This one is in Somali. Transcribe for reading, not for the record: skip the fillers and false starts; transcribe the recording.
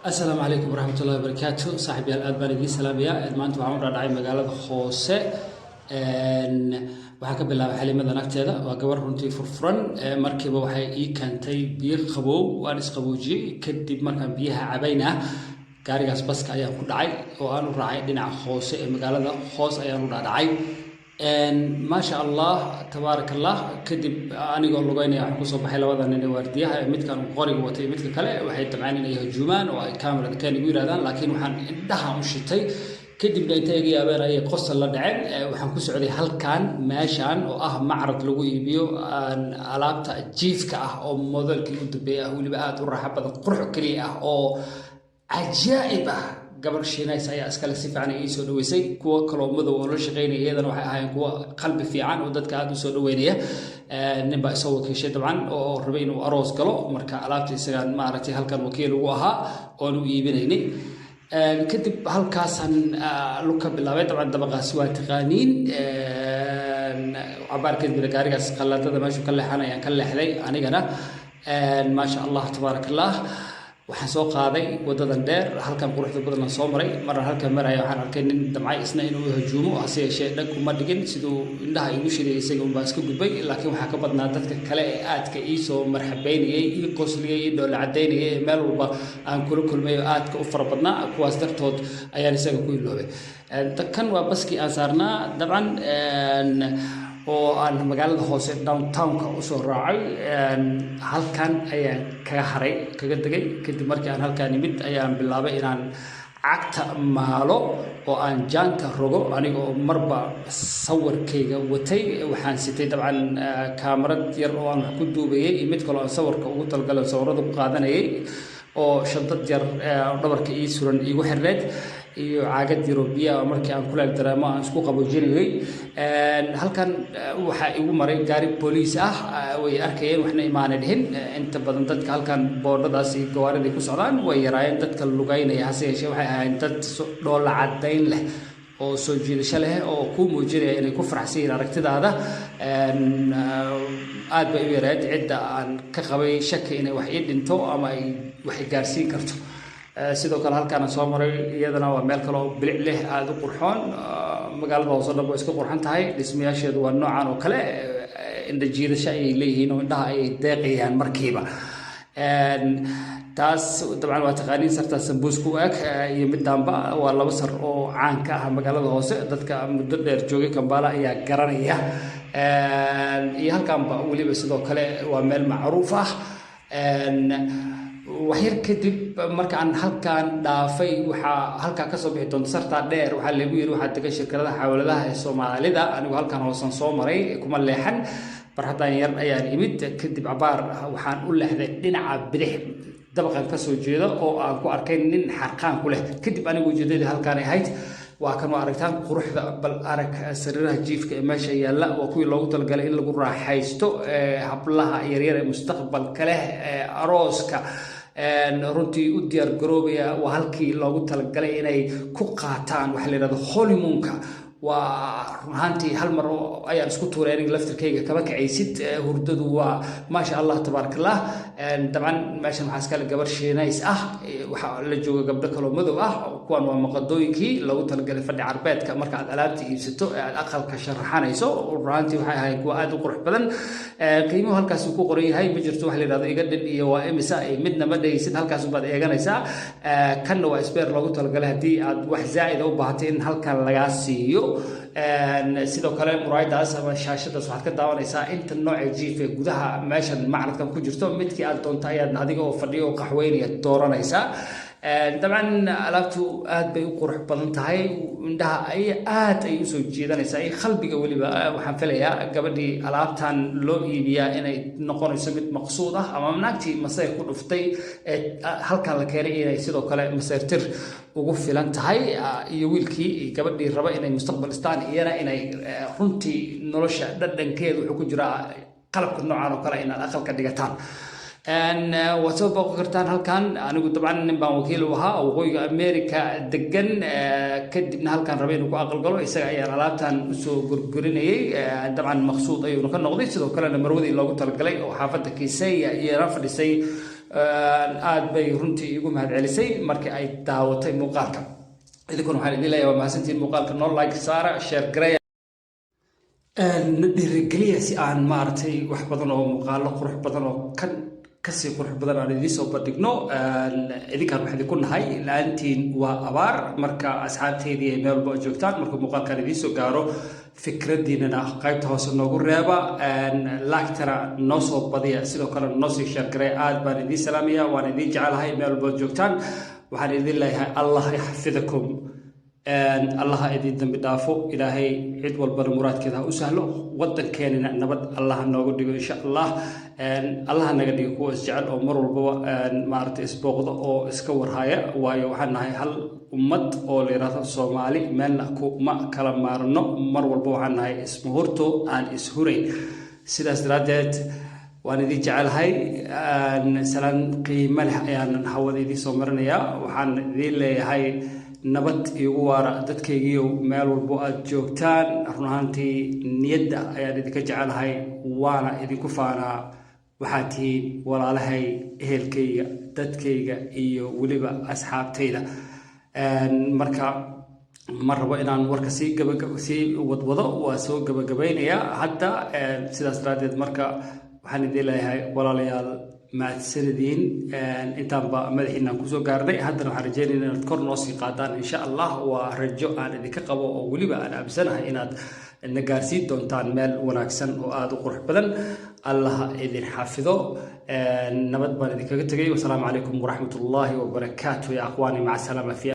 السلام عليكم ورحمة الله وبركاته صاحبي الآن بلدي سلامية ما أنتم عمرنا داعي مقالة خوسة waxaa ka bilaabay xalimada nagteeda waa gabar runtii furfuran markiiba waxay ii keentay biyo qabow waan isqaboojiyay kadib markaan biyaha cabayna gaarigaas baska ayaan ku dhacay oo aan u raacay dhinaca hoose ee magaalada hoos ayaan u dhacay ما شاء الله تبارك الله كدب أنا أقول لقيني أحكي صباح لوضع إني ورديها مت كان قارئ وتي مت كله وحيد طبعاً إنه يهجمان وكاميرا كان يقول هذا لكن وحن عندها مشتي كدب نتاجي أبى رأي قصة الله دعين وحن كسعودي هل كان ماشان معرض لقوي بيو علامة جيف كأه أو موديل كيود بيه واللي بقى تروح حبة قرح كليه أو عجائبة قبل شيء سايا أسكال سيفعنا يسود ويسي كوا كلامه ولا شغيني إذا نوع هاي كوا قلب في عن ودت كهذا يسود وينيه نبى يسوي كشيء طبعا أو ربين وأروس قلو مركا علامتي سجان معرتي هل كان وكيل وها أو يبينيني كتب هل كاسن لوكا بالله طبعا دبقة سوى تقانين عبارة كده بالجارجس خلّت هذا ما شو كله حنا يعني كله حلي أنا جنا ما شاء الله تبارك الله waxaan soo qaaday wadadan dheer halkan quruxda badan soo maray mar halkan maray waxaan arkay nin damcay isna inuu hajuumo hase yeeshee dhanku ma dhigin sidoo indhaha igu shiday isaga un baa iska gudbay laakiin waxaa ka badnaa dadka kale ee aadka ii soo marxabeynayay ii qosliyay ii dhool cadeynayay meel walba aan kula kulmay aadka u fara badnaa kuwaas dartood ayaan isaga ku iloobay kan waa baskii aan saarnaa dabcan oo aan magaalada hoose downtown-ka u soo raacay halkan ayaan kaga degay kadib markii aan halkaan nimid ayaan bilaabay inaan cagta maalo oo aan jaanka rogo anigoo marba sawirkayga watay waxaan sitay dabcan kaamarad yar oo aan wax ku duubayay mid kale oo sawirka ugu talgalay sawirada ku qaadanayay oo shantad yar dhabarka ii suran igu xirneed iyo caagad Yurubiya markii aan kuleel dareemo aan isku qaboojinayay halkan waxa igu maray gaari police ah way arkayeen waxna imaanadeen inta badan dadka halkan boodadaas iyo gawaarida ku socdaan way yaraayeen dadka lugaynaya hase yeeshee waxay ahaayeen dad dhoola cadeyn leh oo soo jiidasho leh oo ku muujinaya inay ku faraxsan aragtidaada aad bay u yarayd cidda aan ka qabay shaki inay wax ii dhinto ama ay wax gaarsiin karto sidoo kale halkaan soo maray iyadana waa meel kale oo bilic leh aad u qurxoon magaalada hoose dhanba iska qurxan tahay dhismayaasheedu waa noocan oo kale inda jiidasho ay leeyihiin oo indhaha ay deeqayaan markiiba taas dabcan waa taqaaniin sarta sambuusku ag iyo midaanba waa laba sar oo caan ka ah magaalada hoose dadka muddo dheer joogay Kampala ayaa garanaya iyo halkaanba waliba sidoo kale waa meel macruuf ah waxyar kadib markaan halkaan dhaafay waxa halka ka soo bixi doonta sarta dheer waxa lagu yiri waxa taga shirkadaha xawladaha ee Soomaalida anigu halkaan hoosan soo maray kuma leexan barxadaan yar ayaan imid kadib abaar waxaan u leexday dhinaca bidix dabaqan ka soo jeedo oo aan ku arkay nin xarqaan ku leh kadib anigu ujeedada halkaan ahayd waa kan aragtaan quruxda bal arag sariiraha jiifka ee meesha yaala waa kuwii loogu talagalay in lagu raaxaysto hablaha yaryar ee mustaqbalka leh arooska runtii u diyaar garoobaya waa halkii loogu talagalay inay ku qaataan waxa la yiraahdo honeymoon-ka waa runtii hal mar ayaan isku tuuray aniga laftirkayga kaba kacaysid hurdadu waa ma sha Allah tabarakallah dabcan meeshan waxa iska gabar sheenays ah waxa la jooga gabdho kale madow ah kuwan waa maqadooyinkii lagu talagalay fadhi carbeedka marka aad alaabta iibsato aad aqalka sharaxanayso runtii waxay ahayd kuwa aad u qurux badan qiimuhu halkaas ku qoran yahay ma jirto wax la yiraahdo iga dhin iyo waa imisa ay midna ma dhaysid halkaas baad eeganaysaa kanna waa isbeer loogu talagalay hadii aad wax zaa'id u baahato in halkan laga siiyo sidoo kale muraayadaas ama shaashadaas waxaad ka daawanaysaa inta nooc jiif ee gudaha meeshan macradkan ku jirto midkii aad doonto ayaad adiga oo fadhiyo qaxweynaya dooranaysaa dabcan alaabtu aad bay u qurux badan tahay indhaha ay aad ay u soo jeedanaysaa ay qalbiga waliba waxaan filayaa gabadhii alaabtan loo iibiyaa inay noqonayso mid maqsuud ah ama naagtii masay ku dhuftay halkan la keenay inay sidoo kale maseertir ugu filan tahay iyo wiilkii gabadhii raba inay mustaqbal istaan iyana inay runtii nolosha dhadhankeedu wuxuu ku jiraa qalabka noocan oo kale inaad aqalka dhigataan وسوف بقرتان هالكان أنا قلت طبعا نبان وكيل وها أو غوي أمريكا دجن كدبنا هالكان ربين وكو أقل قلوا يسقى يا رلاتان سو قرقريني طبعا مقصود أيوة كان نقضي سو كلا نمرودي لو قلت لقلي أو حافظة كيسي يرفض يسي aad bay runtii igu mahadcelisay markii ay daawatay muuqaalka. idinkuna waxaan idin leeyahay waa mahadsantiin muuqaalka noo like saara share gareeya dhiirigeliya si aan maaragtay wax badan oo muuqaalo qurux badan oo kasii qurux badan aan idiin soo bandhigno. idinkaan waxaan idinku nahay la-aantiin waa abaar. marka asxaabteydii ay meel walba joogtaan marka muuqaalkaan idiin soo gaaro fikradiinana qaybta hoose noogu reeba, laagtana noo soo badiya, sidoo kale noo sii share gareeya. aad baan idiin salaamaya, waan idiin jecelahay meel walba joogtaan. waxaan idin leeyahay allah yaxfidakum, allaha idin dambi dhaafo, ilaahay cid walbana muraadkeeda ha u sahlo, wadankeenina nabad allah nooga dhigo insha allah. allaha naga dhigo kuwa isjecel oo mar walbaba maaragtay isbooqda oo iska warhaya, waayo waxaan nahay hal ummad oo la yidhaahdo Soomaali, meelna kuma kala maarno. mar walba waxaan nahay ismuhurto aan ishuray. sidaas daraaddeed waan idin jecelahay. salaan qiimo leh ayaan hawada idiin soo marinayaa. waxaan idin leeyahay nabad iigu waara dadkaygiiyo meel walbo aad joogtaan. run ahaantii niyadda ayaan idinka jecelahay, waana idinku faanaa. waxaad tihiin walaalahay, ehelkayga, dadkayga iyo weliba asxaabtayda. marka ma rabo inaan warka sii wadwado, waa soo gabagabaynayaa hadda. sidaas daraaddeed marka waxaan idin leeyahay walaalayaal mahadsanediin. intaanba madaxiinaan kusoo gaarnay, haddana waxaan rajeynaya inaad kor noo sii qaadaan insha allah. waa rajo aan idinka qabo oo weliba aan aaminsanahay inaad na gaarsiin doontaan meel wanaagsan oo aada u qurux badan. allaha idin xafido. nabad baan idinkaga tegay. wasalaamu calaykum waraxmatullaahi wabarakaatu ya akhwaani, maca salaama.